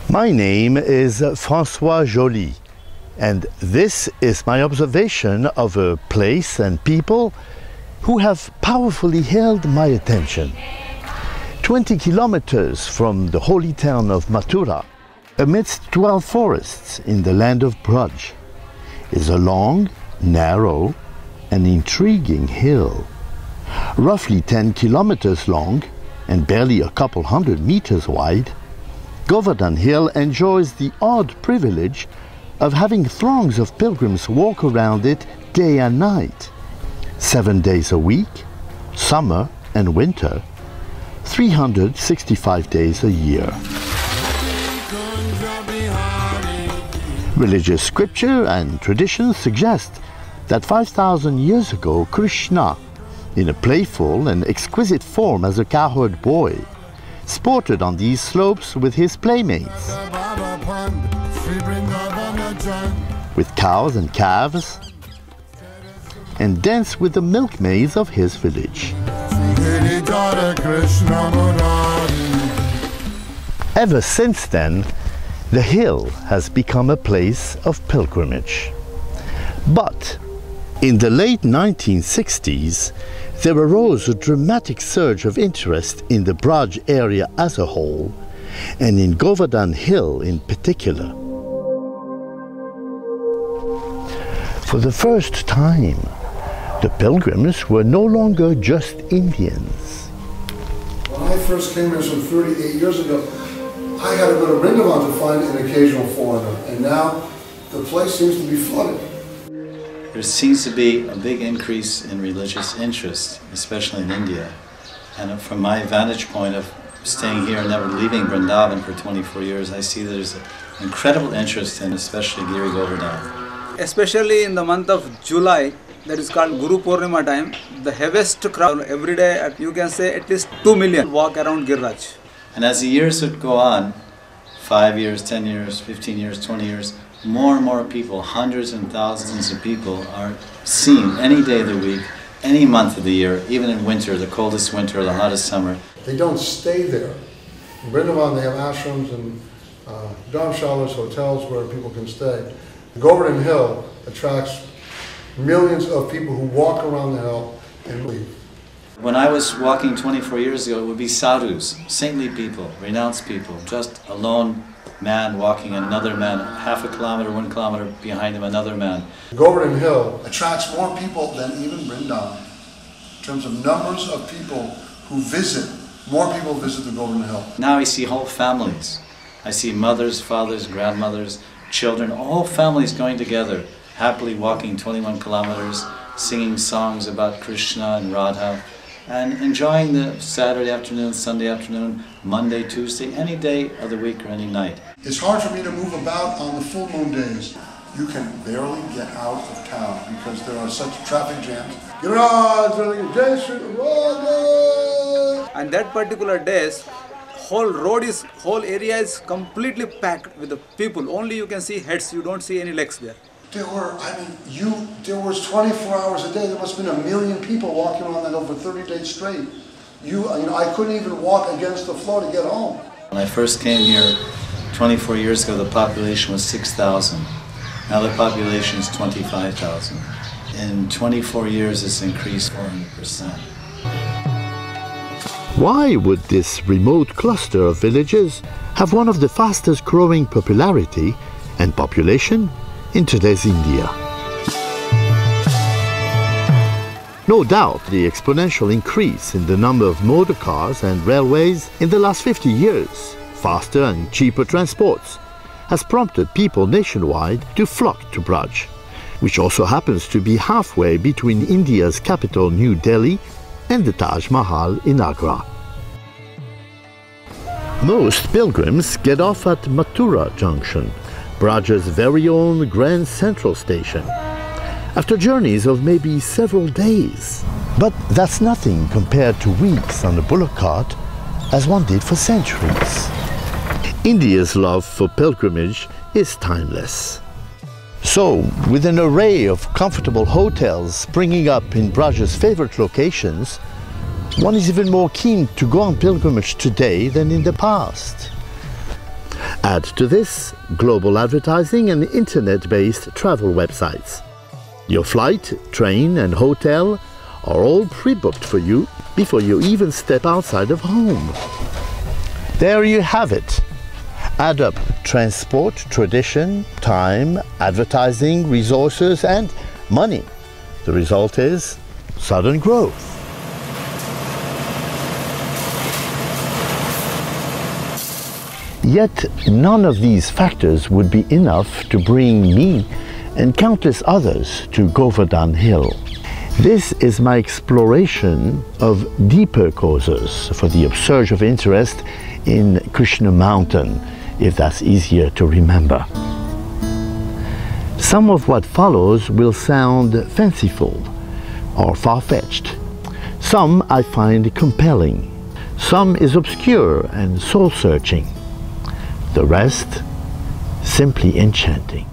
My name is Joly, and this is my observation of a place and people who have powerfully held my attention. 20 kilometers from the holy town of Mathura, amidst 12 forests in the land of Vraj, is a long, narrow and intriguing hill. Roughly 10 kilometers long and barely a couple hundred meters wide, Govardhan Hill enjoys the odd privilege of having throngs of pilgrims walk around it day and night, 7 days a week, summer and winter, 365 days a year. Religious scripture and tradition suggest that 5,000 years ago Krishna, in a playful and exquisite form as a cowherd boy, sported on these slopes with his playmates, with cows and calves, and danced with the milkmaids of his village. Ever since then, the hill has become a place of pilgrimage. But in the late 1960s, there arose a dramatic surge of interest in the Vraj area as a whole, and in Govardhan Hill in particular. For the first time, the pilgrims were no longer just Indians. When I first came here some 38 years ago, I had to go to Vrindhavan to find an occasional foreigner, and now the place seems to be flooded. There seems to be a big increase in religious interest, especially in India. And from my vantage point of staying here and never leaving Vrindavan for 24 years, I see there's an incredible interest in especially Giri Govardhan. Especially in the month of July, that is called Guru Purnima time, the heaviest crowd every day, you can say at least 2 million walk around Giriraj. And as the years would go on, 5 years, 10 years, 15 years, 20 years, more and more people, hundreds and thousands of people are seen any day of the week, any month of the year, even in winter, the coldest winter or the hottest summer. They don't stay there. In Vrindavan they have ashrams and dharmshalas, hotels where people can stay. Govardhan Hill attracts millions of people who walk around the hill and leave. When I was walking 24 years ago, it would be sadhus, saintly people, renounced people, just a lone man walking another man, half a kilometer, 1 kilometer behind him, another man. Govardhan Hill attracts more people than even Vrindavan. In terms of numbers of people who visit, more people visit the Govardhan Hill. Now I see whole families. I see mothers, fathers, grandmothers, children, all families going together, happily walking 21 kilometers, singing songs about Krishna and Radha, and enjoying the Saturday afternoon, Sunday afternoon, Monday, Tuesday, any day of the week or any night. It's hard for me to move about on the full moon days. You can barely get out of town because there are such traffic jams. And that particular days, whole area is completely packed with the people. Only you can see heads, you don't see any legs there. There was 24 hours a day. There must have been 1 million people walking around that over 30 days straight. I couldn't even walk against the floor to get home. When I first came here 24 years ago, the population was 6,000. Now the population is 25,000. In 24 years, it's increased 400%. Why would this remote cluster of villages have one of the fastest growing popularity and population in today's India? No doubt the exponential increase in the number of motor cars and railways in the last 50 years, faster and cheaper transports, has prompted people nationwide to flock to Vraj, which also happens to be halfway between India's capital New Delhi and the Taj Mahal in Agra. Most pilgrims get off at Mathura Junction, Vraj's very own Grand Central Station, after journeys of maybe several days. But that's nothing compared to weeks on a bullock cart, as one did for centuries. India's love for pilgrimage is timeless. So, with an array of comfortable hotels springing up in Vraj's favorite locations, one is even more keen to go on pilgrimage today than in the past. Add to this global advertising and internet-based travel websites. Your flight, train and hotel are all pre-booked for you before you even step outside of home. There you have it. Add up transport, tradition, time, advertising, resources and money. The result is sudden growth. Yet none of these factors would be enough to bring me and countless others to Govardhan Hill. This is my exploration of deeper causes for the upsurge of interest in Krishna mountain, if that's easier to remember. Some of what follows will sound fanciful or far-fetched. Some I find compelling. Some is obscure and soul-searching. The rest, simply enchanting.